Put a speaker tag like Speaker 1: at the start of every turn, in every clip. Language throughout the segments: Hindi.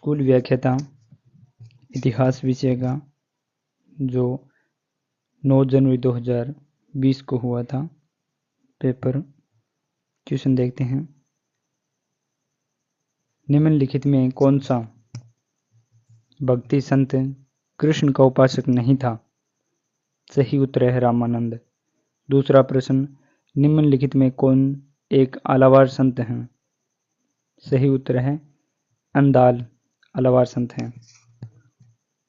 Speaker 1: स्कूल व्याख्याता इतिहास विषय का जो 9 जनवरी 2020 को हुआ था पेपर। क्वेश्चन देखते हैं। निम्नलिखित में कौन सा भक्ति संत कृष्ण का उपासक नहीं था? सही उत्तर है रामानंद। दूसरा प्रश्न, निम्नलिखित में कौन एक आलावार संत हैं? सही उत्तर है अंदाल आलावार संत हैं।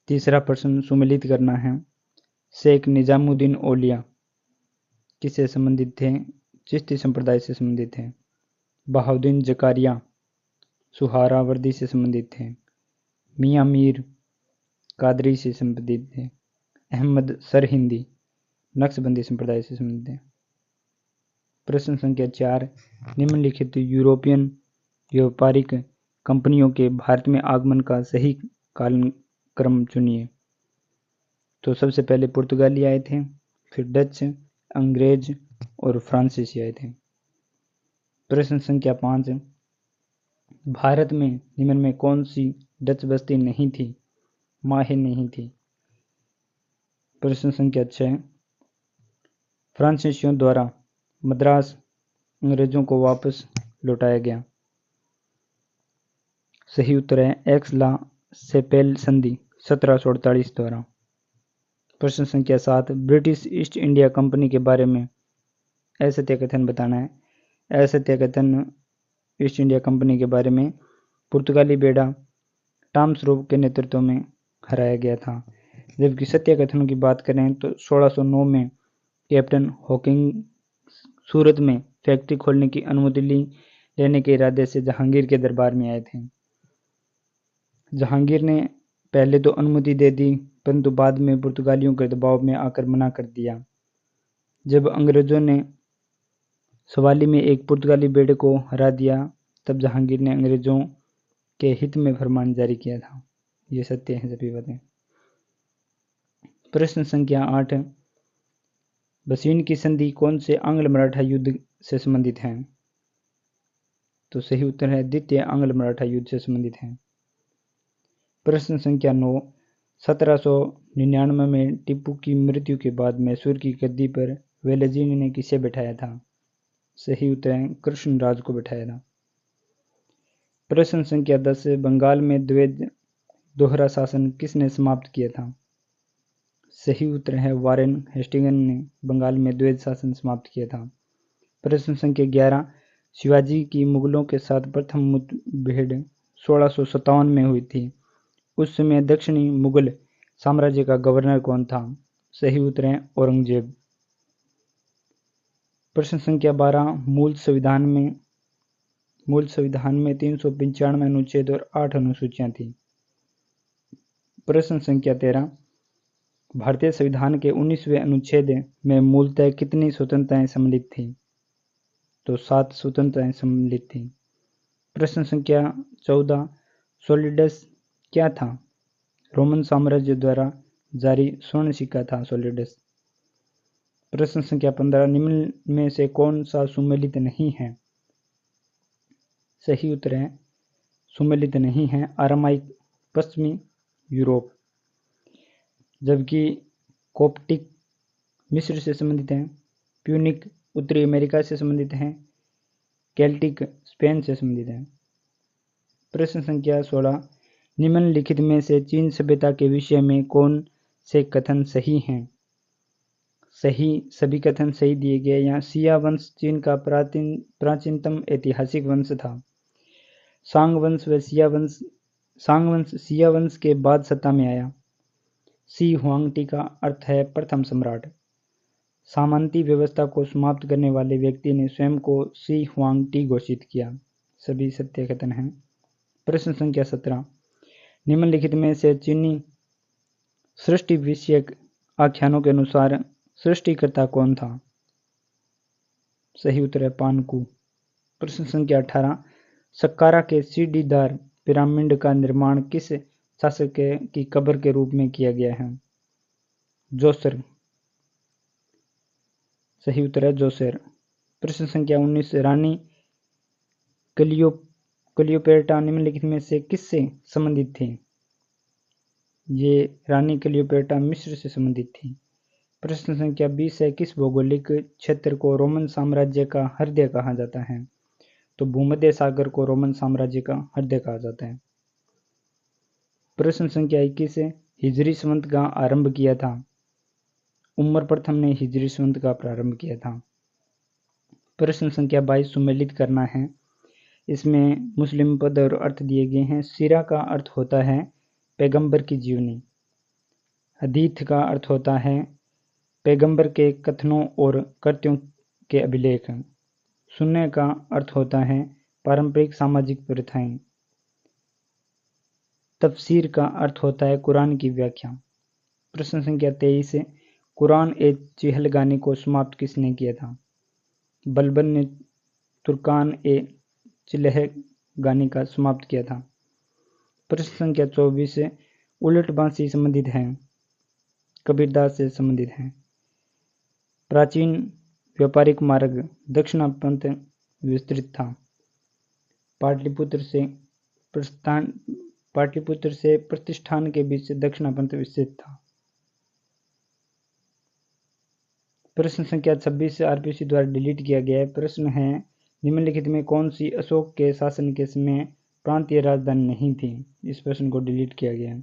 Speaker 1: तीसरा प्रश्न सुमेलित करना है। शेख निजामुद्दीन औलिया किससे संबंधित थे? चिश्ती संप्रदाय से संबंधित थे। बहाउद्दीन जकारिया सुहरावर्दी से संबंधित थे। मियां मीर कादरी से संबंधित थे। अहमद सरहिंदी नक्शबंदी संप्रदाय से संबंधित थे। प्रश्न संख्या 4, निम्नलिखित यूरोपियन व्यापारिक कंपनियों के भारत में आगमन का सही कालक्रम चुनिए। तो सबसे पहले पुर्तगाली आए थे, फिर डच, अंग्रेज और फ्रांसीसी आए थे। प्रश्न संख्या 5, भारत में निम्न में कौन सी डच बस्ती नहीं थी? माहे नहीं थी। प्रश्न संख्या 6, फ्रांसीसियों द्वारा मद्रास अंग्रेजों को वापस लौटाया गया। सही उत्तर है एक्स ला सेपेल संधि 1748 द्वारा। प्रश्न संख्या 7, ब्रिटिश ईस्ट इंडिया कंपनी के बारे में असत्य कथन बताना है। असत्य कथन ईस्ट इंडिया कंपनी के बारे में पुर्तगाली बेड़ा टॉम स्रोव के नेतृत्व में हराया गया था। जबकि सत्य कथनों की बात करें तो 1609 में कैप्टन हॉकिंग सूरत में फैक्ट्री खोलने की अनुमति लेने के इरादे से जहांगीर के दरबार में आए थे। जहांगीर ने पहले तो अनुमति दे दी, परंतु बाद में पुर्तगालियों के दबाव में आकर मना कर दिया। जब अंग्रेजों ने सवाली में एक पुर्तगाली बेड़े को हरा दिया, तब जहांगीर ने अंग्रेजों के हित में फरमान जारी किया था। ये सत्य है सभी बातें। प्रश्न संख्या 8, बसीन की संधि कौन से आंग्ल मराठा युद्ध से संबंधित है? तो सही उत्तर है द्वितीय आंग्ल मराठा युद्ध से संबंधित है। प्रश्न संख्या 9, 1799 में टीपू की मृत्यु के बाद मैसूर की गद्दी पर वेलजी ने किसे बैठाया था? सही उत्तर है कृष्णराज को बैठाया था। प्रश्न संख्या 10, बंगाल में द्वैध दोहरा शासन किसने समाप्त किया था? सही उत्तर है वारेन हेस्टिंगस ने बंगाल में द्वैध शासन समाप्त किया था। प्रश्न संख्या 11, शिवाजी की मुगलों के साथ प्रथम मुठभेड़ 1657 में हुई थी। उस समय दक्षिणी मुगल साम्राज्य का गवर्नर कौन था? सही उत्तर है औरंगजेब। प्रश्न संख्या 12, मूल संविधान में 395 अनुच्छेद और 8 अनुसूचियां थी। प्रश्न संख्या 13, भारतीय संविधान के 19वें अनुच्छेद में मूलतः कितनी स्वतंत्रताएं सम्मिलित थी? तो 7 स्वतंत्रताएं सम्मिलित थी। प्रश्न संख्या 14, सोलिडस क्या था? रोमन साम्राज्य द्वारा जारी स्वर्ण सिक्का था सोलिडस। प्रश्न संख्या 15, निम्न में से कौन सा सुमेलित नहीं है? सही उत्तर है सुमेलित नहीं है अरामाइक पश्चिमी यूरोप, जबकि कोप्टिक मिस्र से संबंधित है, प्यूनिक उत्तरी अमेरिका से संबंधित है, केल्टिक स्पेन से संबंधित है। प्रश्न संख्या 16, निम्नलिखित में से चीन सभ्यता के विषय में कौन से कथन सही हैं? सही सभी कथन सही दिए गए। यहाँ सिया वंश चीन का प्राचीनतम ऐतिहासिक वंश था। सांग वंश सिया वंश के बाद सत्ता में आया। सी हुआंगटी का अर्थ है प्रथम सम्राट। सामंती व्यवस्था को समाप्त करने वाले व्यक्ति ने स्वयं को सी हुआंगटी घोषित किया। सभी सत्य कथन हैं। प्रश्न संख्या 17, निम्नलिखित में से चीनी सृष्टि विषयक आख्यानों के अनुसार सृष्टिकर्ता कौन था? सही उत्तर है पानकू। प्रश्न संख्या 18, सक्कारा के सीढ़ीदार पिरामिड का निर्माण किस शासक की कब्र के रूप में किया गया है? जोसर। सही उत्तर है जोसेर। प्रश्न संख्या 19, रानी क्लियोपेट्रा निम्नलिखित में से किससे संबंधित थी? ये रानी क्लियोपेट्रा मिस्र से संबंधित थी। प्रश्न संख्या 20 है, किस भौगोलिक क्षेत्र को रोमन साम्राज्य का हृदय कहा जाता है? तो भूमध्य सागर को रोमन साम्राज्य का हृदय कहा जाता है। प्रश्न संख्या 21 है, हिजरी संवत का आरंभ किया था? उमर प्रथम ने हिजरी संवत का प्रारंभ किया था। प्रश्न संख्या 22 सुमेलित करना है। इसमें मुस्लिम पद और अर्थ दिए गए हैं। सीरा का अर्थ होता है पैगंबर की जीवनी। हदीथ का अर्थ होता है पैगंबर के कथनों और कृत्यों के अभिलेख। सुन्ने का अर्थ होता है पारंपरिक सामाजिक प्रथाएं। तफसीर का अर्थ होता है कुरान की व्याख्या। प्रश्न संख्या 23 है, कुरान ए चिहलगानी को समाप्त किसने किया था? बलबन ने तुर्कान ए चिलहगानी का समाप्त किया था। प्रश्न संख्या 24 है, उलट बांसी संबंधित है? कबीरदास से संबंधित है। प्राचीन व्यापारिक मार्ग दक्षिणापंथ विस्तृत था। पाटलिपुत्र से प्रतिष्ठान के बीच से दक्षिणापंथ विस्तृत था। प्रश्न संख्या 26 से आरपीसी द्वारा डिलीट किया गया है। प्रश्न है, निम्नलिखित में कौन सी अशोक के शासन के समय प्रांतीय राजधानी नहीं थी? इस प्रश्न को डिलीट किया गया है।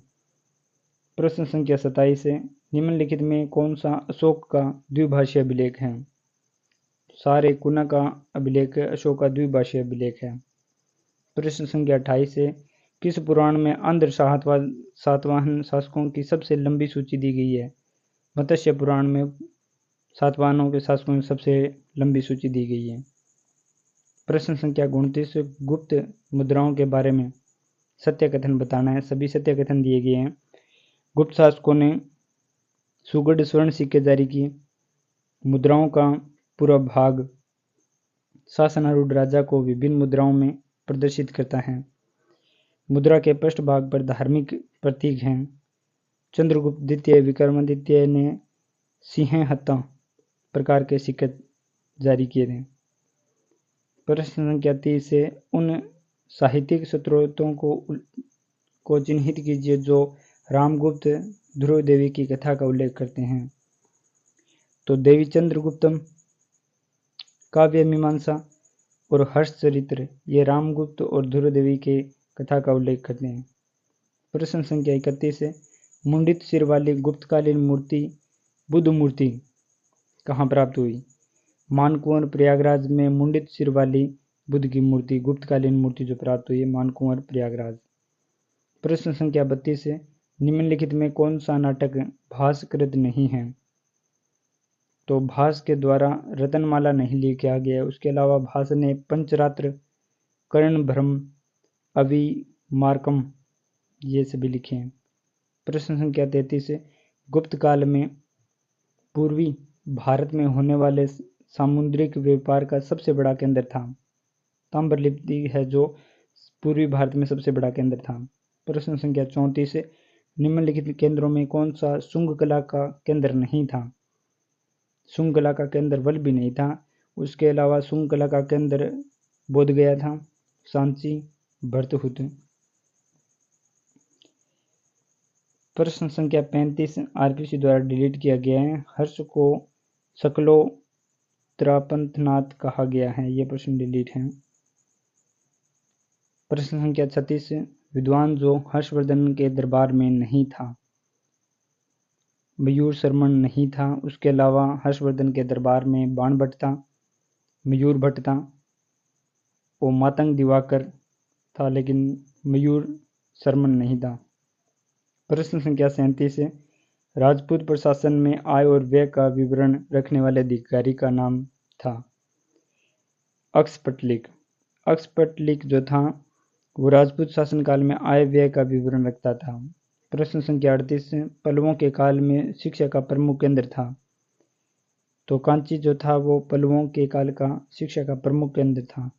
Speaker 1: प्रश्न संख्या 27 है, निम्नलिखित में कौन सा अशोक का द्विभाषीय अभिलेख है? सारे कुना का अभिलेख अशोक का द्विभाषीय अभिलेख है। प्रश्न संख्या 28 है, किस पुराण में आंध्र सातवाहन शासकों की सबसे लंबी सूची दी गई है? मत्स्य पुराण में सातवाहनों के शासकों की सबसे लंबी सूची दी गई है। प्रश्न संख्या 29, गुप्त मुद्राओं के बारे में सत्य कथन बताना है। सभी सत्य कथन दिए गए हैं। गुप्त शासकों ने सुगढ़ स्वर्ण सिक्के जारी किए। मुद्राओं का पूरा भाग शासनारूढ़ राजा को विभिन्न मुद्राओं में प्रदर्शित करता है। मुद्रा के पृष्ठ भाग पर धार्मिक प्रतीक हैं। चंद्रगुप्त द्वितीय विक्रमादित्य ने सिंह हत्ता प्रकार के सिक्के जारी किए थे। प्रश्न संख्या 30 से उन साहित्यिक स्रोतों को चिन्हित कीजिए जो रामगुप्त ध्रुव देवी की कथा का उल्लेख करते हैं। तो देवी चंद्रगुप्तम, काव्य मीमांसा और हर्ष चरित्र ये रामगुप्त और ध्रुव देवी के कथा का उल्लेख करते हैं। प्रश्न संख्या 31 है, मुंडित सिर वाली गुप्तकालीन मूर्ति बुद्ध मूर्ति कहाँ प्राप्त हुई? मानकुंवर प्रयागराज में मुंडित सिर वाली बुद्ध की मूर्ति गुप्तकालीन मूर्ति जो प्राप्त हुई है मानकुंवर प्रयागराज। प्रश्न संख्या 32 है, निम्नलिखित में कौन सा नाटक भासकृत नहीं है? तो भास के द्वारा रतनमाला नहीं लिखा गया। उसके अलावा भास ने पंचरात्र, कर्णभ्रम, अविमार्कम ये सभी लिखे हैं। प्रश्न संख्या 33 है, गुप्त काल में पूर्वी भारत में होने वाले सामुद्रिक व्यापार का सबसे बड़ा केंद्र था। ताम्रलिप्ति है जो पूर्वी भारत में सबसे बड़ा केंद्र था। प्रश्न संख्या 34 है, निम्नलिखित केंद्रों में कौन सा शुंग कला का केंद्र नहीं था? शुंग कला का केंद्र वल्लभी नहीं था। उसके अलावा शुंग कला का केंद्र बोधगया था, सांची, भरतहुत। प्रश्न संख्या 35 आरपीसी द्वारा डिलीट किया गया है। हर्ष को सकलोत्रापंथनाथ कहा गया है। यह प्रश्न डिलीट है। प्रश्न संख्या 36 विद्वान जो हर्षवर्धन के दरबार में नहीं था। मयूर शर्मन नहीं था। उसके अलावा हर्षवर्धन के दरबार में बाण भट्ट था, मयूर भट्ट था और मातंग दिवाकर था, लेकिन मयूर शर्मन नहीं था। प्रश्न संख्या 37 है, राजपूत प्रशासन में आय और व्यय का विवरण रखने वाले अधिकारी का नाम था अक्सपटलिक। अक्सपटलिक जो था वो राजपूत शासनकाल में आय व्यय का विवरण रखता था। प्रश्न संख्या 38 पल्लवों के काल में शिक्षा का प्रमुख केंद्र था। तो कांची जो था वो पल्लवों के काल का शिक्षा का प्रमुख केंद्र था।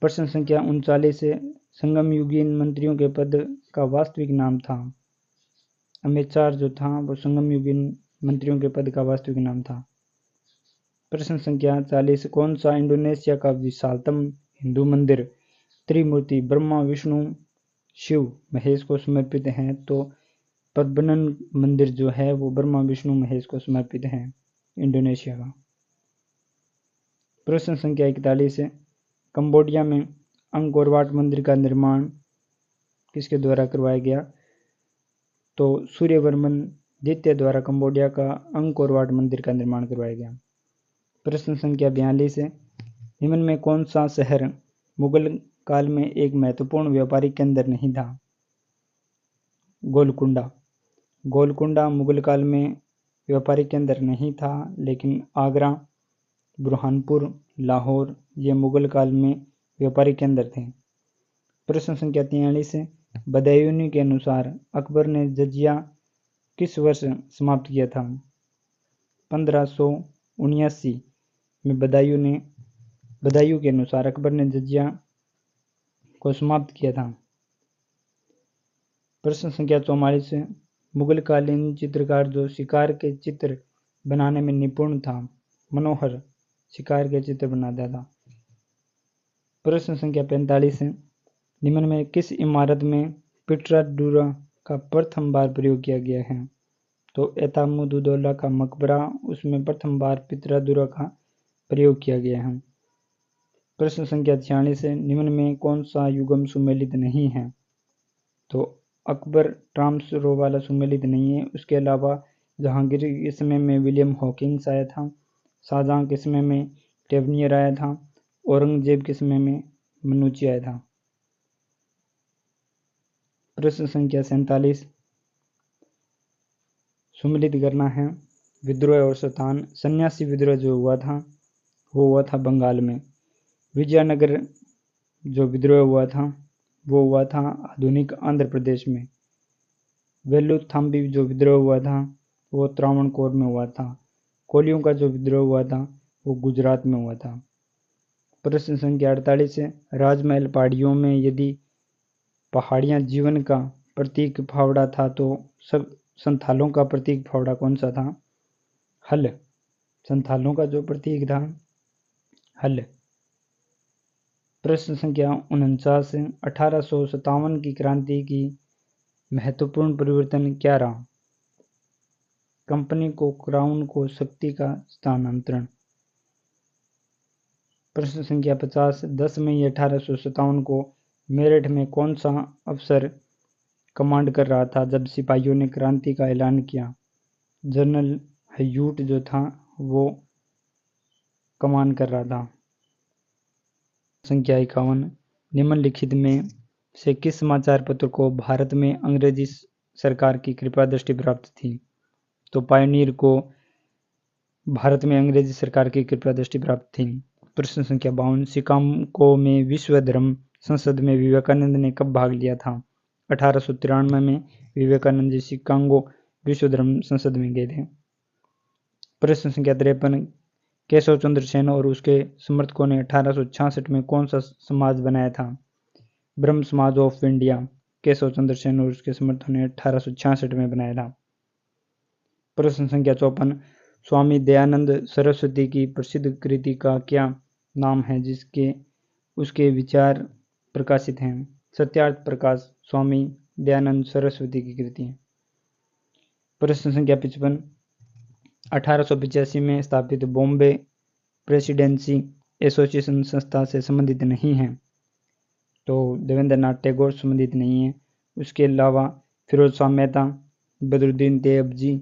Speaker 1: प्रश्न संख्या 39 संगम युगीन मंत्रियों के पद का वास्तविक नाम था। अमेचार जो था वो संगम युगीन मंत्रियों के पद का वास्तविक नाम था। प्रश्न संख्या 40, कौन सा इंडोनेशिया का विशालतम हिंदू मंदिर त्रिमूर्ति ब्रह्मा विष्णु शिव महेश को समर्पित है? तो प्रबनन मंदिर जो है वो ब्रह्मा विष्णु महेश को समर्पित है, इंडोनेशिया का। प्रश्न संख्या 41, कंबोडिया में अंकोर वाट मंदिर का निर्माण किसके द्वारा करवाया गया? तो सूर्यवर्मन द्वितीय द्वारा कंबोडिया का अंकोर वाट मंदिर का निर्माण करवाया गया। प्रश्न संख्या 42, निम्न में कौन सा शहर मुगल काल में एक महत्वपूर्ण व्यापारिक केंद्र नहीं था? गोलकुंडा। गोलकुंडा मुगल काल में व्यापारिक केंद्र नहीं था, लेकिन आगरा, बुरहानपुर, लाहौर ये मुगल काल में व्यापारिक केंद्र थे। प्रश्न संख्या 43, बदायूनी के अनुसार अकबर ने जजिया किस वर्ष समाप्त किया था? 1579 में बदायूं के अनुसार अकबर ने जजिया को समाप्त किया था। प्रश्न संख्या 44, मुगलकालीन चित्रकार जो शिकार के चित्र बनाने में निपुण था, मनोहर शिकार के चित्र बनाता था। प्रश्न संख्या 45, निम्न में किस इमारत में पिटराडूरा का प्रथम बार प्रयोग किया गया है? तो एतामुद्दौला का मकबरा, उसमें प्रथम बार पिटराडूरा का प्रयोग किया गया है। प्रश्न संख्या 46, निम्न में कौन सा युगम सुमेलित नहीं है? तो अकबर ट्रांसरो वाला सुमेलित नहीं है। उसके अलावा जहांगीर के समय में विलियम हॉकिंस आया था, शाहजहां के समय में टेवनियर आया था, औरंगजेब के समय में मनुची आया था। प्रश्न संख्या 47, सुमेलित करना है विद्रोह और स्थान। सन्यासी विद्रोह जो हुआ था वो हुआ था बंगाल में। विजयनगर जो विद्रोह हुआ था वो हुआ था आधुनिक आंध्र प्रदेश में। वेलुथाम्बी जो विद्रोह हुआ था वो त्रावणकोर में हुआ था। कोलियों का जो विद्रोह हुआ था वो गुजरात में हुआ था। प्रश्न संख्या 48, राजमहल पहाड़ियों में यदि पहाड़ियाँ जीवन का प्रतीक फावड़ा था तो सब संथालों का प्रतीक फावड़ा कौन सा था? हल। संथालों का जो प्रतीक था हल। प्रश्न संख्या 49, 1857 की क्रांति की महत्वपूर्ण परिवर्तन क्या रहा? कंपनी को क्राउन को शक्ति का स्थानांतरण। प्रश्न संख्या 50, 10 मई 1857 को मेरठ में कौन सा अफसर कमांड कर रहा था जब सिपाहियों ने क्रांति का ऐलान किया? जनरल हयूट जो था वो कमान कर रहा था। संख्या 51, निम्नलिखित में से किस समाचार पत्र को भारत में अंग्रेजी सरकार की कृपा दृष्टि प्राप्त थी? तो पायनियर को भारत में अंग्रेजी सरकार की कृपा दृष्टि प्राप्त थी। प्रश्न संख्या 52, शिकागो में विश्व धर्म संसद में विवेकानंद ने कब भाग लिया था? 1893 में विवेकानंद जी शिकागो विश्व धर्म संसद में गए थे। प्रश्न संख्या 53, केशव चंद्र सेन और उसके समर्थकों ने 1866 में कौन सा समाज बनाया था? ब्रह्म समाज ऑफ इंडिया केशव चंद्र सेन और उसके समर्थकों ने 1866 में बनाया था। प्रश्न संख्या 54, स्वामी दयानंद सरस्वती की प्रसिद्ध कृति का क्या नाम है जिसके उसके विचार प्रकाशित हैं? सत्यार्थ प्रकाश स्वामी दयानंद सरस्वती की कृति है। प्रश्न संख्या 55, 1885 में स्थापित बॉम्बे प्रेसिडेंसी एसोसिएशन संस्था से संबंधित नहीं है? तो देवेंद्रनाथ टैगोर संबंधित नहीं है। उसके अलावा फिरोज शाह मेहता, बदरुद्दीन तैयबजी,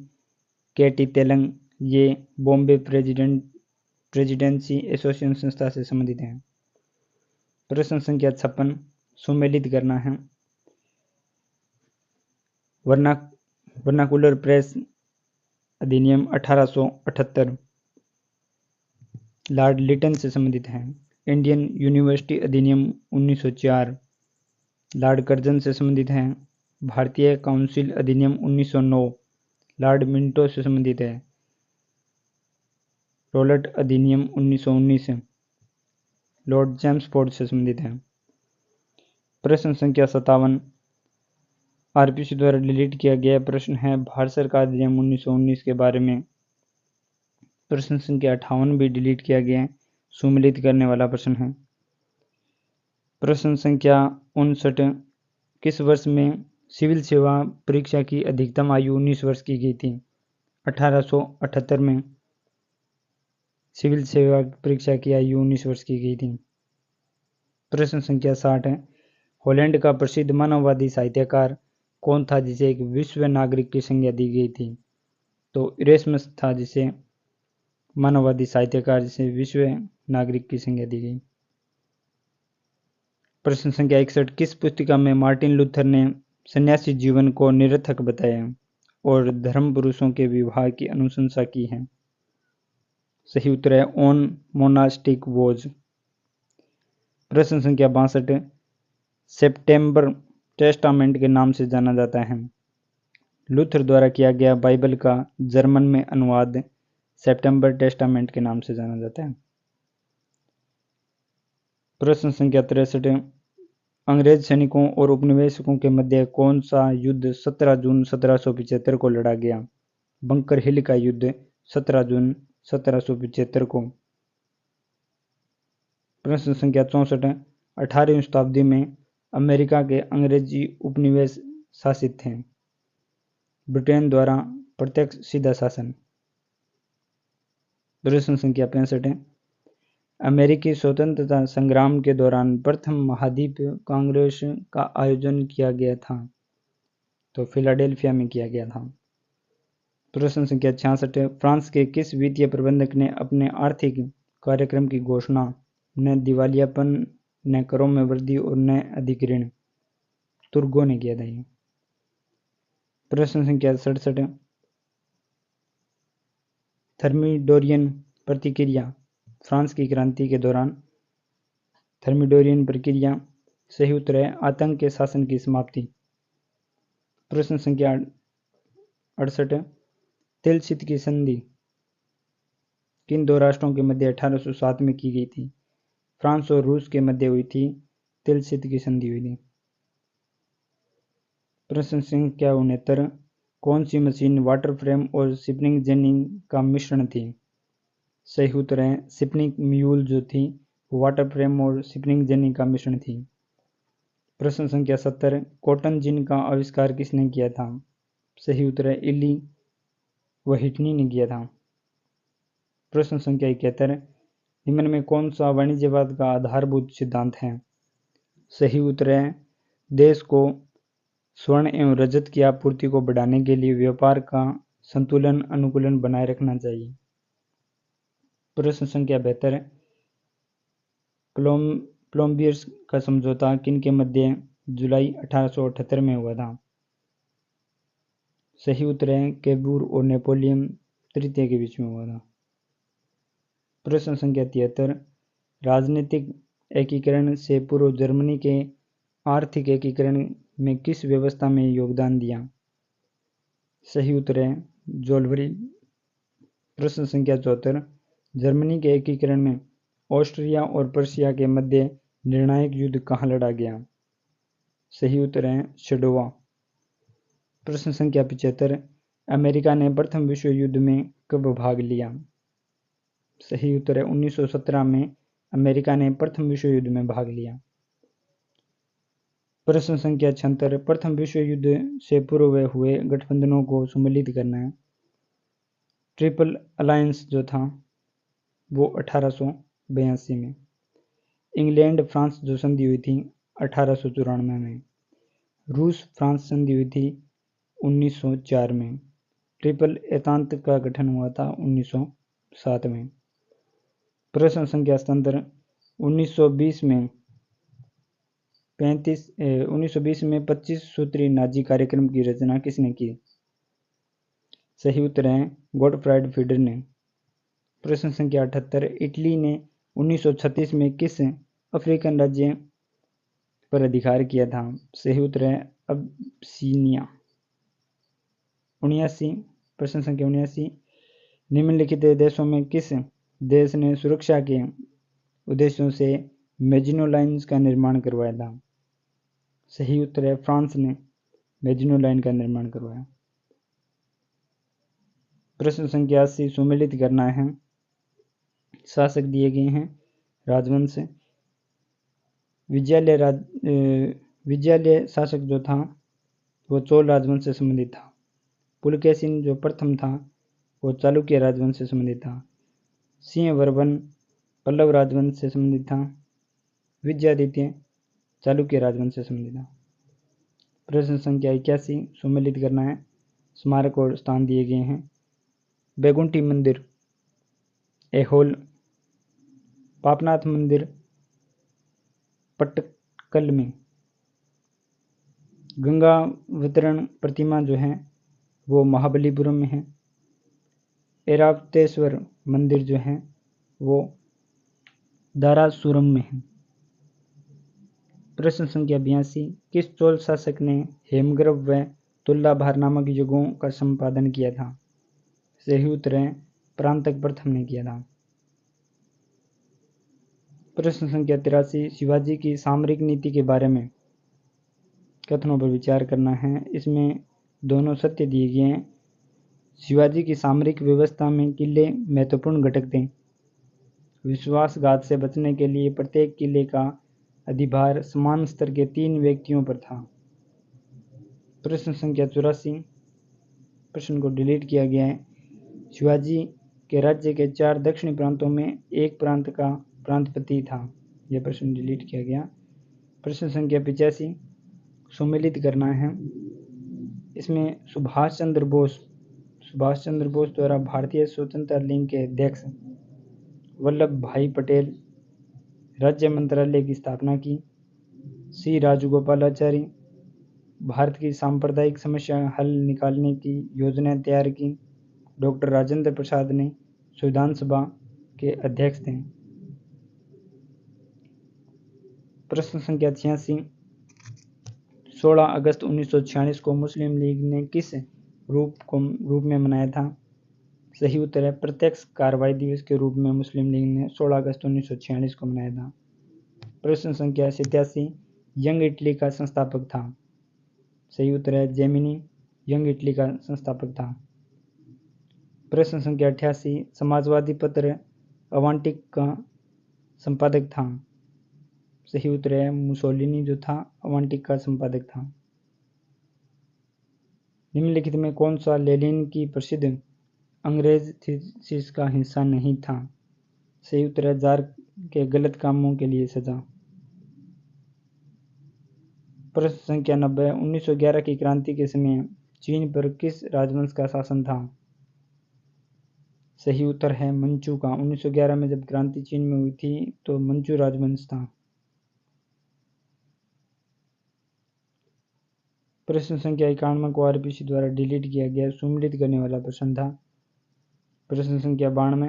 Speaker 1: केटी तेलंग ये बॉम्बे प्रेसिडेंसी एसोसिएशन संस्था से संबंधित हैं। प्रश्न संख्या 56, सुमेलित करना है वर्नाकुलर प्रेस अधिनियम 1878 लॉर्ड लिटन से संबंधित है। इंडियन यूनिवर्सिटी अधिनियम 1904 लॉर्ड कर्जन से संबंधित है। भारतीय काउंसिल अधिनियम 1909 लॉर्ड मिंटो से संबंधित है। रोलट अधिनियम 1919 लॉर्ड चैम्सफोर्ड से संबंधित है। प्रश्न संख्या 57, आरपीसी द्वारा डिलीट किया गया प्रश्न है भारत सरकार अधिनियम 1919 के बारे में। प्रश्न संख्या 58 भी डिलीट किया गया है, सुमेलित करने वाला प्रश्न है। प्रश्न संख्या 59, किस वर्ष में सिविल सेवा परीक्षा की अधिकतम आयु 19 वर्ष की गई थी? 1878 में सिविल सेवा परीक्षा की आयु 19 वर्ष की गई थी। प्रश्न संख्या 60 है, हॉलैंड का प्रसिद्ध मानववादी साहित्यकार कौन था जिसे एक विश्व नागरिक की संज्ञा दी गई थी? तो इरेस्मस था, जिसे मानववादी साहित्यकार जिसे विश्व नागरिक की संज्ञा दी गई। प्रश्न संख्या 61, किस पुस्तिका में मार्टिन लूथर ने सन्यासी जीवन को निरर्थक बताया और धर्म पुरुषों के विवाह की अनुशंसा की है? सही उत्तर है ऑन मोनास्टिक वॉज। प्रश्न संख्या 62, सेप्टेम्बर टेस्टामेंट के नाम से जाना जाता है। लूथर द्वारा किया गया बाइबल का जर्मन में अनुवाद सेप्टेम्बर टेस्टामेंट के नाम से जाना जाता है। प्रश्न संख्या 63, अंग्रेज सैनिकों और उपनिवेशकों के मध्य कौन सा युद्ध 17 जून 1775 को लड़ा गया? बंकर हिल का युद्ध 17 जून 1775 को। प्रश्न संख्या 64, 18वीं शताब्दी में अमेरिका के अंग्रेजी उपनिवेश शासित थे। ब्रिटेन द्वारा प्रत्यक्ष सीधा शासन। प्रश्न संख्या 65, अमेरिकी स्वतंत्रता संग्राम के दौरान प्रथम महाद्वीप कांग्रेस का आयोजन किया गया था। तो फिलाडेल्फिया में किया गया था। प्रश्न संख्या 66, फ्रांस के किस वित्तीय प्रबंधक ने अपने आर्थिक कार्यक्रम की घोषणा न दिवालियापन, न करों में वृद्धि और न अधिक ऋण? तुर्गो ने किया था ये। प्रश्न संख्या 67, थर्मिडोरियन प्रतिक्रिया फ्रांस की क्रांति के दौरान थर्मिडोरियन प्रक्रिया। सही उत्तर है आतंक के शासन की समाप्ति। प्रश्न संख्या 68, तिलसित की संधि किन दो राष्ट्रों के मध्य 1807 में की गई थी? फ्रांस और रूस के मध्य हुई थी तिलसित की संधि हुई थी। प्रश्न संख्या 69, कौन सी मशीन वाटर फ्रेम और स्पिनिंग जेनी का मिश्रण थी? सही उत्तर है स्पिनिंग म्यूल जो थी वाटर फ्रेम और स्पिनिंग जेनी का मिश्रण थी। प्रश्न संख्या 70, कॉटन जिन का आविष्कार किसने किया था? सही उत्तर है इली व्हिटनी ने किया था। प्रश्न संख्या 71, निम्न में कौन सा वाणिज्यवाद का आधारभूत सिद्धांत है? सही उत्तर है देश को स्वर्ण एवं रजत की आपूर्ति को बढ़ाने के लिए व्यापार का संतुलन अनुकूलन बनाए रखना चाहिए। प्रश्न संख्या 72, कोलंबियस का समझौता किन के मध्य जुलाई 1878 में हुआ था? सही उत्तर है कैबूर और नेपोलियन तृतीय के बीच में हुआ था। प्रश्न संख्या 73, राजनीतिक एकीकरण से पूर्व जर्मनी के आर्थिक एकीकरण में किस व्यवस्था में योगदान दिया? सही उत्तर है जोल्वरी। प्रश्न संख्या 74, जर्मनी के एकीकरण में ऑस्ट्रिया और प्रशिया के मध्य निर्णायक युद्ध कहाँ लड़ा गया? सही उत्तर है शेडोवा। प्रश्न संख्या 75, अमेरिका ने प्रथम विश्व युद्ध में कब भाग लिया? सही उत्तर है 1917 में अमेरिका ने प्रथम विश्व युद्ध में भाग लिया। प्रश्न संख्या 76, प्रथम विश्व युद्ध से पूर्व हुए गठबंधनों को सम्मिलित करना है। ट्रिपल अलायंस जो था वो 1882 में। इंग्लैंड फ्रांस जो संधि हुई थी 1894 में। रूस फ्रांस संधि हुई थी 1904 में। ट्रिपल एतांत का गठन हुआ था 1907 में। प्रश्न संख्या 77, 1920 में 25 सूत्री नाजी कार्यक्रम की रचना किसने की? सही उत्तर है गॉटफ्राइड फीडर ने। प्रश्न संख्या 78, इटली ने 1936 में किस अफ्रीकन राज्य पर अधिकार किया था? सही उत्तर है अबसीनिया। 79, प्रश्न संख्या 79, निम्नलिखित देशों में किस देश ने सुरक्षा के उद्देश्यों से मेजिनो लाइन्स का निर्माण करवाया था? सही उत्तर है फ्रांस ने मेजिनो लाइन का निर्माण करवाया। प्रश्न संख्या 80, सुमेलित करना है शासक दिए गए हैं राजवंश। विजयालय शासक जो था वो चोल राजवंश से संबंधित था। पुलकेशिन जो प्रथम था वो चालुक्य राजवंश से संबंधित था। सिंहवर्मन पल्लव राजवंश से संबंधित था। विजयादित्य चालुक्य राजवंश से संबंधित था। प्रश्न संख्या 81 सम्मिलित करना है। स्मारक और स्थान दिए गए हैं। बैकुंठी मंदिर ऐहोल, पापनाथ मंदिर पटक्कल में, गंगावतरण प्रतिमा जो है वो महाबलीपुरम में है। ऐरावतेश्वर मंदिर जो है वो दारासुरम में है। प्रश्न संख्या 82 किस चोल शासक ने हेमग्रव व तुल्लाभार नामक युगों का संपादन किया था? सही उत्तर है परांतक प्रथम ने किया था। प्रश्न संख्या 83 शिवाजी की सामरिक नीति के बारे में कथनों पर विचार करना है। इसमें दोनों सत्य दिए गए हैं। शिवाजी की सामरिक व्यवस्था में किले महत्वपूर्ण घटक थे। विश्वासघात से बचने के लिए प्रत्येक किले का अधिभार समान स्तर के 3 व्यक्तियों पर था। प्रश्न संख्या 84 प्रश्न को डिलीट किया गया है। शिवाजी के राज्य के 4 दक्षिणी प्रांतों में एक प्रांत का प्रांतपति था। यह प्रश्न डिलीट किया गया। प्रश्न संख्या 85 सम्मिलित करना है। इसमें सुभाष चंद्र बोस द्वारा भारतीय स्वतंत्रता लीग के अध्यक्ष वल्लभ भाई पटेल राज्य मंत्रालय की स्थापना की। सी राजगोपालाचारी भारत की सांप्रदायिक समस्या हल निकालने की योजना तैयार की। डॉक्टर राजेंद्र प्रसाद ने संविधान सभा के अध्यक्ष थे। प्रश्न संख्या 86 16 अगस्त 1946 को मुस्लिम लीग ने किस रूप में मनाया था? सही उत्तर है प्रत्यक्ष कार्रवाई दिवस के रूप में मुस्लिम लीग ने 16 अगस्त 1946 को मनाया था। प्रश्न संख्या 87 यंग इटली का संस्थापक था। सही उत्तर है जेमिनी यंग इटली का संस्थापक था। प्रश्न संख्या 88 समाजवादी पत्र अवांटिक का संपादक था। सही उत्तर है मुसोलिनी जो था अवांटिक का संपादक था। निम्नलिखित में कौन सा लेनिन की प्रसिद्ध अंग्रेज थीसिस का हिस्सा नहीं था? सही उत्तर है जार के गलत कामों के लिए सजा। प्रश्न संख्या 90 1911 की क्रांति के समय चीन पर किस राजवंश का शासन था? सही उत्तर है मंचू का। 1911 में जब क्रांति चीन में हुई थी तो मंचू राजवंश था। प्रश्न संख्या 91 को आरपीसी द्वारा डिलीट किया गया। सम्मिलित करने वाला प्रश्न था। प्रश्न संख्या 92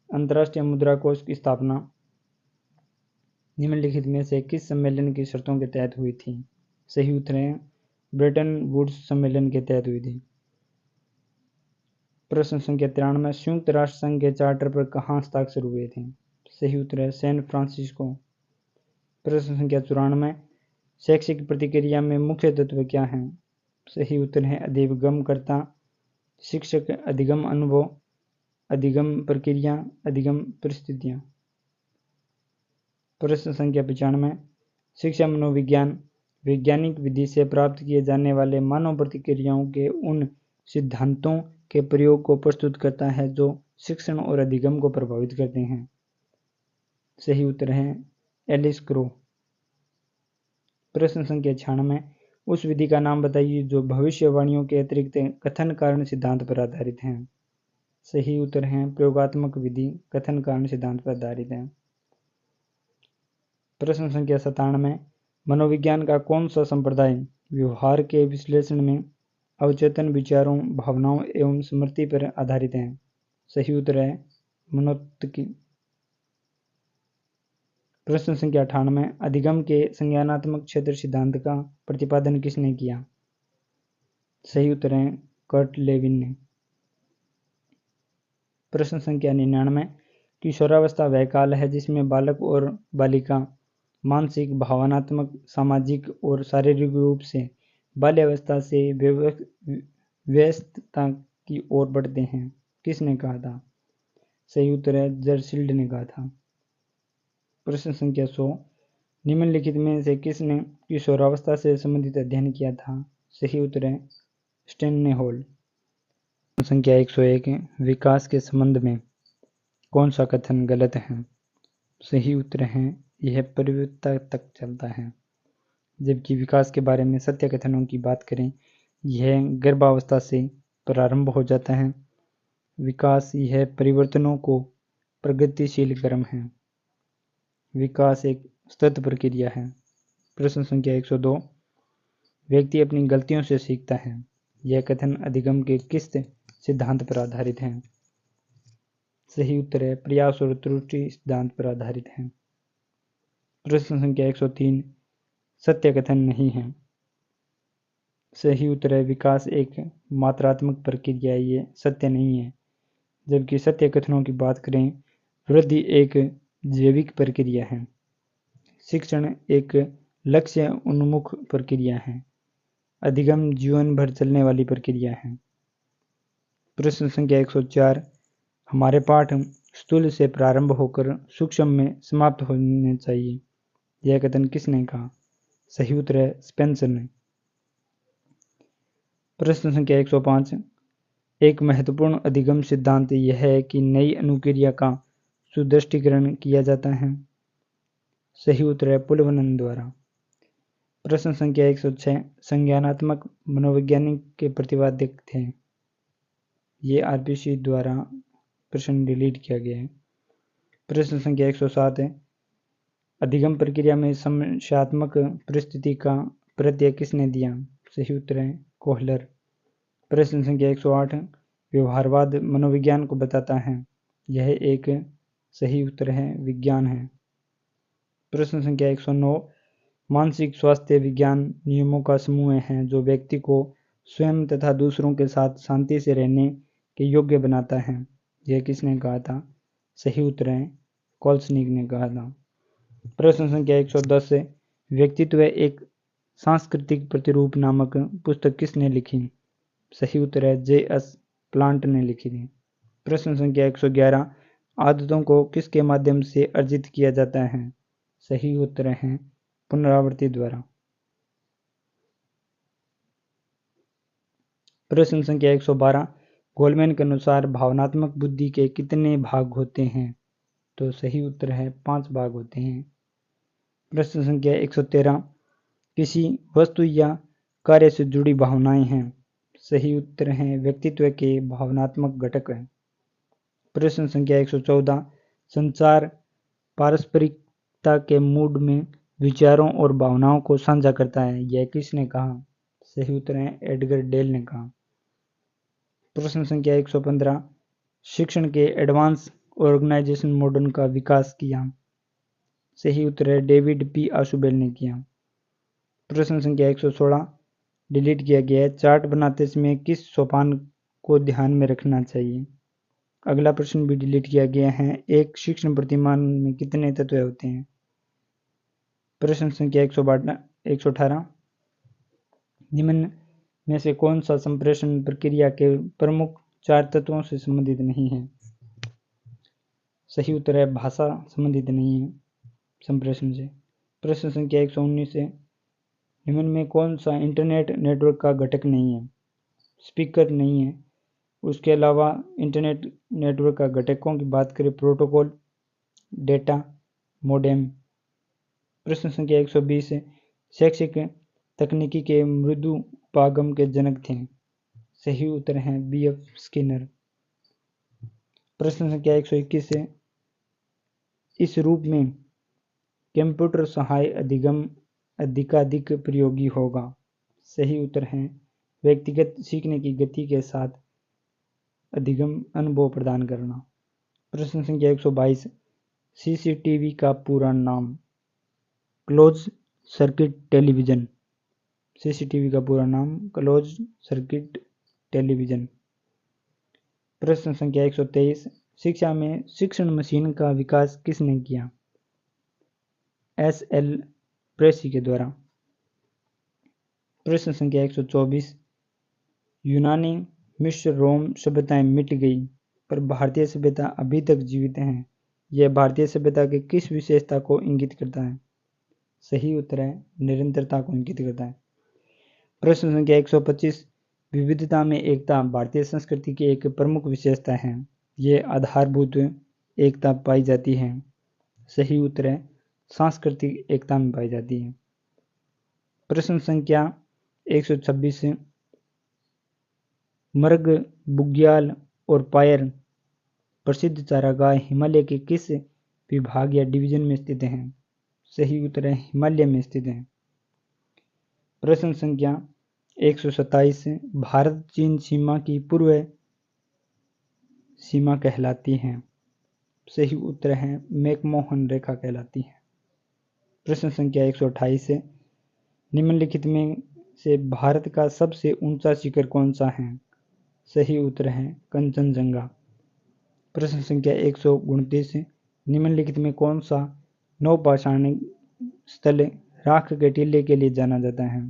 Speaker 1: अंतर्राष्ट्रीय मुद्रा कोष की स्थापना निम्नलिखित में से किस सम्मेलन की शर्तों के तहत हुई थी? सही उत्तर है ब्रेटन वुड्स सम्मेलन के तहत हुई थी। प्रश्न संख्या 93 संयुक्त राष्ट्र संघ के चार्टर पर कहाँ हस्ताक्षर हुए थे? सही उत्तर है सैन फ्रांसिस्को। प्रश्न संख्या 94 शैक्षिक प्रतिक्रिया में मुख्य तत्व क्या हैं? सही उत्तर है अधिगमकर्ता, शिक्षक, अधिगम अनुभव, अधिगम प्रक्रिया, अधिगम परिस्थितियां। प्रश्न संख्या 95 शिक्षा मनोविज्ञान वैज्ञानिक विधि से प्राप्त किए जाने वाले मानव प्रतिक्रियाओं के उन सिद्धांतों के प्रयोग को प्रस्तुत करता है जो शिक्षण और अधिगम को प्रभावित करते हैं। सही उत्तर है एलिस क्रो। प्रश्न संख्या 96 उस विधि का नाम बताइए जो भविष्यवाणियों के अतिरिक्त कथन कारण सिद्धांत पर आधारित है। सही उत्तर है प्रयोगात्मक विधि कथन कारण सिद्धांत पर आधारित है। प्रश्न संख्या 97 मनोविज्ञान का कौन सा संप्रदाय व्यवहार के विश्लेषण में अवचेतन विचारों, भावनाओं एवं स्मृति पर आधारित है? सही उत्तर है मनोत्तकी। प्रश्न संख्या 98 अधिगम के संज्ञानात्मक क्षेत्र सिद्धांत का प्रतिपादन किसने किया? सही उत्तर है कर्ट लेविन ने। प्रश्न संख्या 99 किशोरावस्था वह काल है जिसमें बालक और बालिका मानसिक, भावनात्मक, सामाजिक और शारीरिक रूप से बाल्यावस्था से व्यस्तता की ओर बढ़ते हैं। किसने कहा था? सही उत्तर है जर्सिल्ड ने कहा था। प्रश्न संख्या 100, निम्नलिखित में से किसने किशोरावस्था से संबंधित अध्ययन किया था? सही उत्तर है स्टेनहोल। संख्या 101, विकास के संबंध में कौन सा कथन गलत है? सही उत्तर है यह परिपक्वता तक चलता है। जबकि विकास के बारे में सत्य कथनों की बात करें, यह गर्भावस्था से प्रारंभ हो जाता है। विकास यह परिवर्तनों को प्रगतिशील क्रम है। विकास एक सतत प्रक्रिया है। प्रश्न संख्या 102, व्यक्ति अपनी गलतियों से सीखता है। यह कथन अधिगम के किस सिद्धांत पर आधारित है? सही उत्तर है प्रयास और त्रुटि सिद्धांत पर आधारित है। प्रश्न संख्या 103, सत्य कथन नहीं है। सही उत्तर है विकास एक मात्रात्मक प्रक्रिया है, ये सत्य नहीं है। जबकि सत्य कथनों की बात करें, वृद्धि एक जैविक प्रक्रिया है। शिक्षण एक लक्ष्य उन्मुख प्रक्रिया है। अधिगम जीवन भर चलने वाली प्रक्रिया है। प्रश्न संख्या 104, हमारे पाठ स्थूल से प्रारंभ होकर सूक्ष्म में समाप्त होने चाहिए। यह कथन किसने कहा? सही उत्तर है स्पेंसर ने। प्रश्न संख्या 105, एक महत्वपूर्ण अधिगम सिद्धांत यह है कि नई अनुक्रिया का सुदृष्टीकरण किया जाता है। सही उत्तर है पुलवनन द्वारा। प्रश्न संख्या 106, संज्ञानात्मक मनोवैज्ञानिक के प्रतिपादक थे। ये आरपीसी द्वारा प्रश्न डिलीट किया गया है। प्रश्न संख्या 107 है, अधिगम प्रक्रिया में समस्यात्मक परिस्थिति का प्रत्यय किसने दिया? सही उत्तर है कोहलर। प्रश्न संख्या 108, व्यवहारवाद मनोविज्ञान को बताता है। यह एक सही उत्तर है विज्ञान है। प्रश्न संख्या 109, मानसिक स्वास्थ्य विज्ञान नियमों का समूह है जो व्यक्ति को स्वयं तथा दूसरों के साथ शांति से रहने के योग्य बनाता है। यह किसने कहा था? सही उत्तर है कोल्सनिक ने कहा था। प्रश्न संख्या 110, व्यक्तित्व एक सांस्कृतिक प्रतिरूप नामक पुस्तक किसने लिखी? सही उत्तर है J.S. प्लांट ने लिखी थी। प्रश्न संख्या 111, आदतों को किसके माध्यम से अर्जित किया जाता है? सही उत्तर है पुनरावृत्ति द्वारा। प्रश्न संख्या 112, गोलमैन के अनुसार भावनात्मक बुद्धि के कितने भाग होते हैं? तो सही उत्तर है 5 भाग होते हैं। प्रश्न संख्या 113, किसी वस्तु या कार्य से जुड़ी भावनाएं हैं। सही उत्तर है व्यक्तित्व के भावनात्मक घटक हैं। प्रश्न संख्या 114, संचार पारस्परिकता के मूड में विचारों और भावनाओं को साझा करता है। यह किसने कहा? सही उत्तर है एडगर डेल ने कहा। प्रश्न संख्या 115, शिक्षण के एडवांस ऑर्गेनाइजेशन मॉडल का विकास किया। सही उत्तर है डेविड पी आशुबेल ने किया। प्रश्न संख्या 116 डिलीट किया गया है, चार्ट बनाते समय किस सोपान को ध्यान में रखना चाहिए? अगला प्रश्न भी डिलीट किया गया है, एक शिक्षण प्रतिमान में कितने तत्व होते हैं? प्रश्न संख्या 118 निम्न में से कौन सा संप्रेषण प्रक्रिया के प्रमुख 4 तत्वों से संबंधित नहीं है? सही उत्तर है भाषा संबंधित नहीं है संप्रेषण से। प्रश्न संख्या 119 है, निम्न में कौन सा इंटरनेट नेटवर्क का घटक नहीं है? स्पीकर नहीं है। उसके अलावा इंटरनेट नेटवर्क का घटकों की बात करें, प्रोटोकॉल, डेटा, मोडेम। प्रश्न संख्या 120 है, शैक्षिक तकनीकी के मृदु उपागम के जनक थे। सही उत्तर है B.F. स्किनर। प्रश्न संख्या 121 है, इस रूप में कंप्यूटर सहाय अधिगम अधिकाधिक प्रयोगी होगा। सही उत्तर है व्यक्तिगत सीखने की गति के साथ अधिगम अनुभव प्रदान करना। प्रश्न संख्या 122, CCTV का पूरा नाम? Close circuit television. CCTV का पूरा नाम क्लोज सर्किट टेलीविजन। प्रश्न संख्या 123, शिक्षा में शिक्षण मशीन का विकास किसने किया? S.L. प्रेसी के द्वारा। प्रश्न संख्या 124, यूनानी, मिस्र, रोम सभ्यताएं मिट गई, पर भारतीय सभ्यता अभी तक जीवित है। यह भारतीय सभ्यता के किस विशेषता को इंगित करता है? सही उत्तर है निरंतरता को इंगित करता है। प्रश्न संख्या 125, विविधता में एकता भारतीय संस्कृति की एक प्रमुख विशेषता है। ये आधारभूत एकता पाई जाती है। सही उत्तर है सांस्कृतिक एकता में पाई जाती है। प्रश्न संख्या 126, मर्ग, बुग्याल और पायर प्रसिद्ध चारागाह हिमालय के किस विभाग या डिवीजन में स्थित हैं? सही उत्तर है हिमालय में स्थित है। प्रश्न संख्या 127, भारत चीन सीमा की पूर्व सीमा कहलाती है। सही उत्तर है मैकमोहन रेखा कहलाती है। प्रश्न संख्या 128, निम्नलिखित में से भारत का सबसे ऊंचा शिखर कौन सा है? सही उत्तर है कंचनजंगा। प्रश्न संख्या 129, निम्नलिखित में कौन सा नौपाषाण स्थल राख के टीले के लिए जाना जाता है?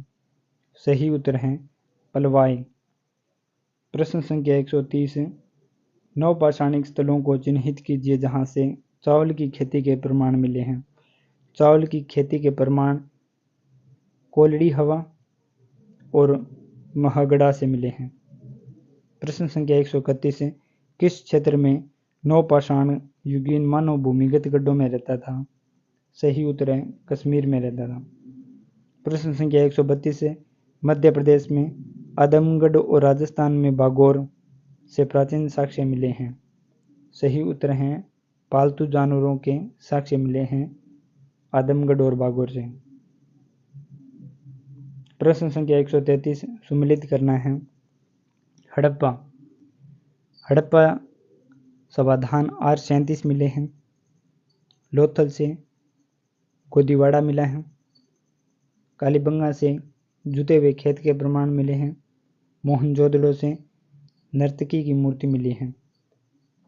Speaker 1: सही उत्तर है पलवाई। प्रश्न संख्या 130, नौपाषाणिक स्थलों को चिन्हित कीजिए जहां से चावल की खेती के प्रमाण मिले हैं। चावल की खेती के प्रमाण कोलड़ी हवा और महागड़ा से मिले हैं। प्रश्न संख्या 131, किस क्षेत्र में नौपाषाण युगीन मानव भूमिगत गड्ढों में रहता था? सही उत्तर है कश्मीर में रहता था। प्रश्न संख्या 132, मध्य प्रदेश में आदमगढ़ और राजस्थान में बागौर से प्राचीन साक्ष्य मिले हैं। सही उत्तर हैं पालतू जानवरों के साक्ष्य मिले हैं आदमगढ़ और बागौर से। प्रश्न संख्या 133, सम्मिलित करना है। हड़प्पा हड़प्पा समाधान R37 मिले हैं। लोथल से गोदीवाड़ा मिला है। कालीबंगा से जुते हुए खेत के प्रमाण मिले हैं। मोहनजोदड़ो से नर्तकी की मूर्ति मिली है।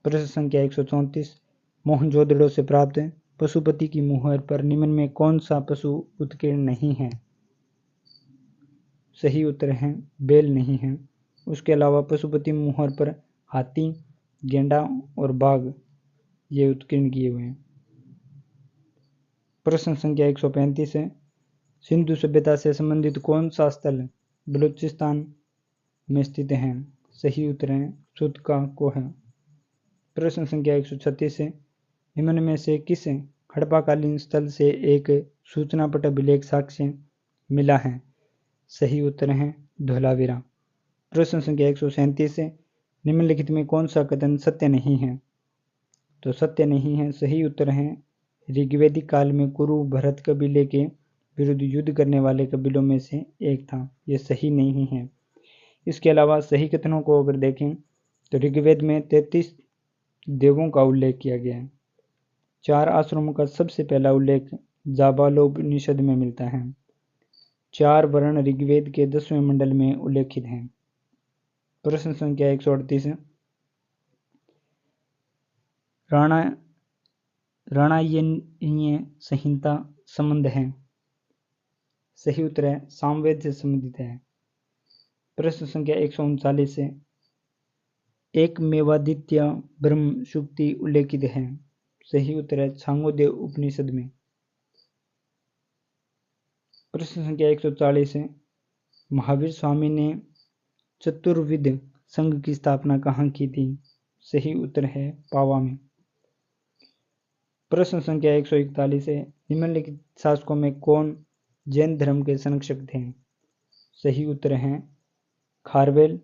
Speaker 1: प्रश्न संख्या 134, मोहनजोदड़ो से प्राप्त पशुपति की मुहर पर निम्न में कौन सा पशु उत्कीर्ण नहीं है? सही उत्तर है बैल नहीं है। उसके अलावा पशुपति मुहर पर हाथी, गेंडा और बाघ ये उत्कीर्ण किए हुए हैं। प्रश्न संख्या 135 है, सिंधु सभ्यता से संबंधित कौन सा स्थल बलूचिस्तान में स्थित है? सही उत्तर है सुतका को है। प्रश्न संख्या 136 है, निम्न में से किस हड़प्पाकालीन स्थल से एक सूचना पट अभिलेख साक्ष्य मिला है? सही उत्तर है धोलावीरा। प्रश्न संख्या 137 है, निम्नलिखित में कौन सा कथन सत्य नहीं है? तो सत्य नहीं है सही उत्तर है ऋग्वैदिक काल में कुरु भरत कबीले के विरुद्ध युद्ध करने वाले कबीलों में से एक था। यह सही नहीं है। इसके अलावा सही कथनों को अगर देखें तो ऋग्वेद में 33 देवों का उल्लेख किया गया है। 4 आश्रमों का सबसे पहला उल्लेख जाबालोपनिषद में मिलता है। 4 वर्ण ऋग्वेद के 10वें मंडल में उल्लेखित हैं। प्रश्न संख्या 138 है, राणायणीय संहिता संबंध है। सही उत्तर है सामवेद से संबंधित है। प्रश्न संख्या 139 है, एक मेवादित्य ब्रह्म सूक्ति उल्लेखित है। सही उत्तर है छांगोदेव उपनिषद में। प्रश्न संख्या 140 है, महावीर स्वामी ने चतुर्विध संघ की स्थापना कहाँ की थी? सही उत्तर है पावा में। प्रश्न संख्या 141 है, निम्नलिखित शासकों में कौन जैन धर्म के संरक्षक थे? सही उत्तर हैं खारवेल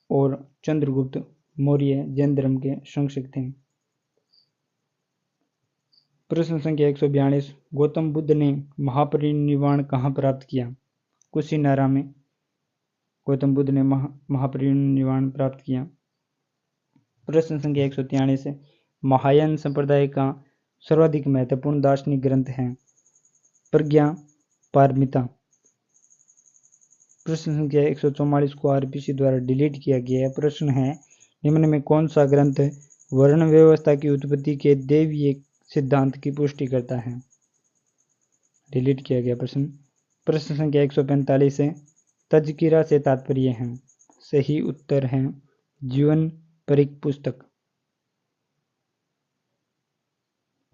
Speaker 1: और चंद्रगुप्त मौर्य जैन धर्म के संरक्षक थे। प्रश्न संख्या 142, गौतम बुद्ध ने महापरिनिर्वाण कहाँ प्राप्त किया? कुशीनारा में गौतम बुद्ध ने महापरिनिर्वाण प्राप्त किया। प्रश्न संख्या 143 है, महायान संप्रदाय का सर्वाधिक महत्वपूर्ण दार्शनिक ग्रंथ है प्रज्ञा पारमिता। प्रश्न संख्या 144 को आरपीसी द्वारा डिलीट किया गया है। प्रश्न है, निम्न में कौन सा ग्रंथ वर्ण व्यवस्था की उत्पत्ति के दैवीय सिद्धांत की पुष्टि करता है? डिलीट किया गया प्रश्न। प्रश्न संख्या 145 है, तज़किरा से तात्पर्य है। सही उत्तर है जीवन परिक पुस्तक।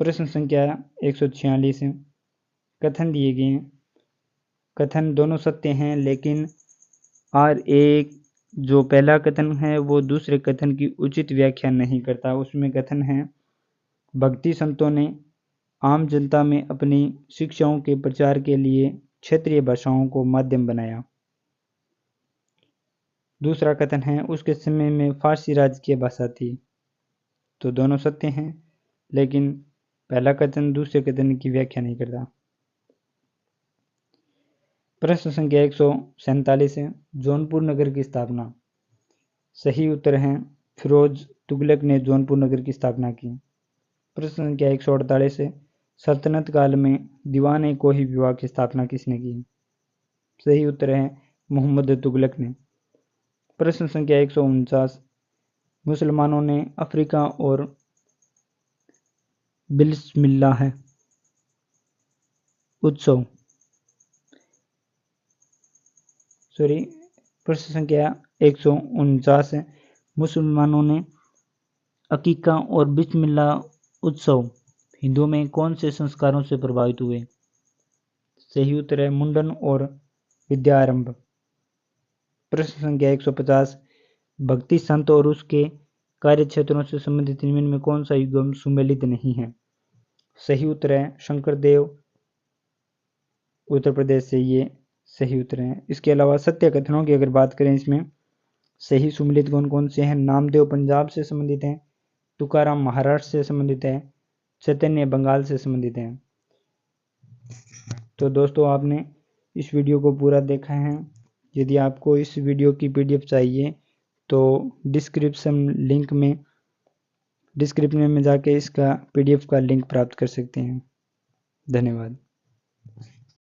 Speaker 1: प्रश्न संख्या 146 है। कथन दिए गए हैं। कथन दोनों सत्य हैं, लेकिन एक जो पहला कथन है वो दूसरे कथन की उचित व्याख्या नहीं करता। उसमें कथन है, भक्ति संतों ने आम जनता में अपनी शिक्षाओं के प्रचार के लिए क्षेत्रीय भाषाओं को माध्यम बनाया। दूसरा कथन है, उसके समय में फारसी राजकीय भाषा थी। तो दोनों सत्य हैं, लेकिन पहला कथन दूसरे कथन की व्याख्या नहीं करता। प्रश्न संख्या 147 है। जौनपुर नगर की स्थापना। सही उत्तर है, फिरोज तुगलक ने जौनपुर नगर की स्थापना की। प्रश्न संख्या 148 है। सल्तनत काल में दीवान कोही विभाग की स्थापना किसने की? सही उत्तर है, मोहम्मद तुगलक ने। प्रश्न संख्या 149। मुसलमानों ने अफ्रीका और बिस्मिल्लाह उत्सव प्रश्न संख्या 149 है। मुसलमानों ने अकीका और बिस्मिल्लाह उत्सव हिंदुओं में कौन से संस्कारों से प्रभावित हुए? सही उत्तर है, मुंडन और विद्यारंभ। प्रश्न संख्या 150। भक्ति संत और उसके कार्य क्षेत्रों से संबंधित निम्न में कौन सा युग्म सुमेलित नहीं है? सही उत्तर है, शंकरदेव उत्तर प्रदेश से ये सही उत्तर है। इसके अलावा सत्य कथनों की अगर बात करें, इसमें सही सुमेलित कौन कौन से हैं? नामदेव पंजाब से संबंधित हैं, तुकाराम महाराष्ट्र से संबंधित है, चैतन्य बंगाल से संबंधित है। तो दोस्तों, आपने इस वीडियो को पूरा देखा है। यदि आपको इस वीडियो की PDF चाहिए तो डिस्क्रिप्शन में जाके इसका PDF का लिंक प्राप्त कर सकते हैं। धन्यवाद।